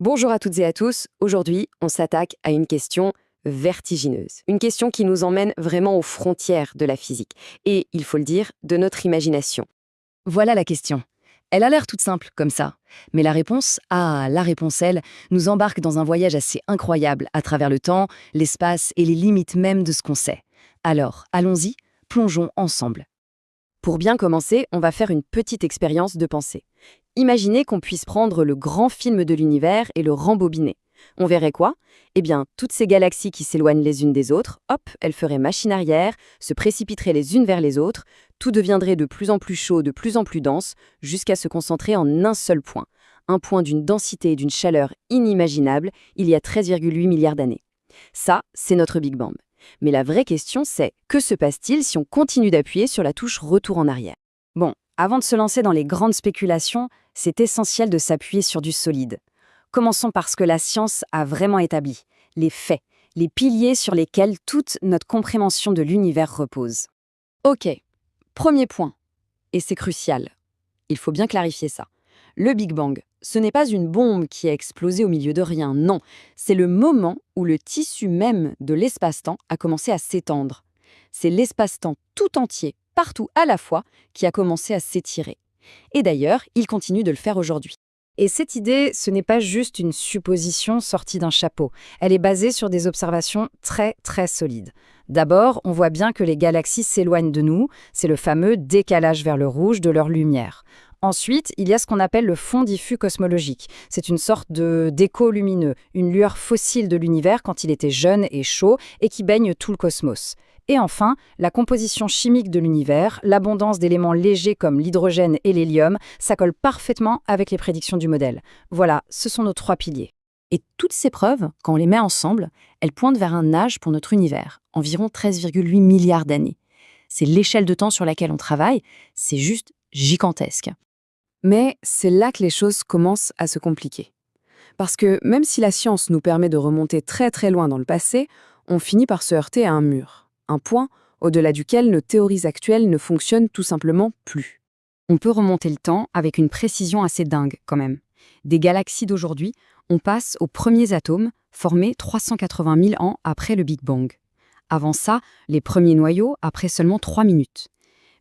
Bonjour à toutes et à tous. Aujourd'hui, on s'attaque à une question vertigineuse. Une question qui nous emmène vraiment aux frontières de la physique. Et, il faut le dire, de notre imagination. Voilà la question. Elle a l'air toute simple, comme ça. Mais la réponse, elle, nous embarque dans un voyage assez incroyable à travers le temps, l'espace et les limites même de ce qu'on sait. Alors, allons-y, plongeons ensemble. Pour bien commencer, on va faire une petite expérience de pensée. Imaginez qu'on puisse prendre le grand film de l'univers et le rembobiner. On verrait quoi? Eh bien, toutes ces galaxies qui s'éloignent les unes des autres, hop, elles feraient machine arrière, se précipiteraient les unes vers les autres, tout deviendrait de plus en plus chaud, de plus en plus dense, jusqu'à se concentrer en un seul point. Un point d'une densité et d'une chaleur inimaginables il y a 13,8 milliards d'années. Ça, c'est notre Big Bang. Mais la vraie question, c'est que se passe-t-il si on continue d'appuyer sur la touche retour en arrière? Bon, avant de se lancer dans les grandes spéculations, c'est essentiel de s'appuyer sur du solide. Commençons par ce que la science a vraiment établi, les faits, les piliers sur lesquels toute notre compréhension de l'univers repose. Ok, premier point, et c'est crucial. Il faut bien clarifier ça. Le Big Bang, ce n'est pas une bombe qui a explosé au milieu de rien, non. C'est le moment où le tissu même de l'espace-temps a commencé à s'étendre. C'est l'espace-temps tout entier, partout à la fois, qui a commencé à s'étirer. Et d'ailleurs, il continue de le faire aujourd'hui. Et cette idée, ce n'est pas juste une supposition sortie d'un chapeau. Elle est basée sur des observations très, très solides. D'abord, on voit bien que les galaxies s'éloignent de nous. C'est le fameux décalage vers le rouge de leur lumière. Ensuite, il y a ce qu'on appelle le fond diffus cosmologique. C'est une sorte d'écho lumineux, une lueur fossile de l'univers quand il était jeune et chaud et qui baigne tout le cosmos. Et enfin, la composition chimique de l'univers, l'abondance d'éléments légers comme l'hydrogène et l'hélium, ça colle parfaitement avec les prédictions du modèle. Voilà, ce sont nos trois piliers. Et toutes ces preuves, quand on les met ensemble, elles pointent vers un âge pour notre univers, environ 13,8 milliards d'années. C'est l'échelle de temps sur laquelle on travaille, c'est juste gigantesque. Mais c'est là que les choses commencent à se compliquer. Parce que même si la science nous permet de remonter très très loin dans le passé, on finit par se heurter à un mur, un point au-delà duquel nos théories actuelles ne fonctionnent tout simplement plus. On peut remonter le temps avec une précision assez dingue quand même. Des galaxies d'aujourd'hui, on passe aux premiers atomes formés 380 000 ans après le Big Bang. Avant ça, les premiers noyaux après seulement 3 minutes.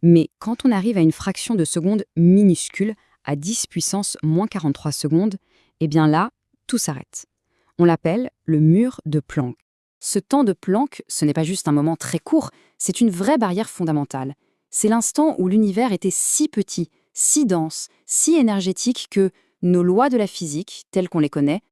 Mais quand on arrive à une fraction de seconde minuscule, à 10 puissance moins 43 secondes, eh bien là, tout s'arrête. On l'appelle le mur de Planck. Ce temps de Planck, ce n'est pas juste un moment très court, c'est une vraie barrière fondamentale. C'est l'instant où l'univers était si petit, si dense, si énergétique que nos lois de la physique, telles qu'on les connaît,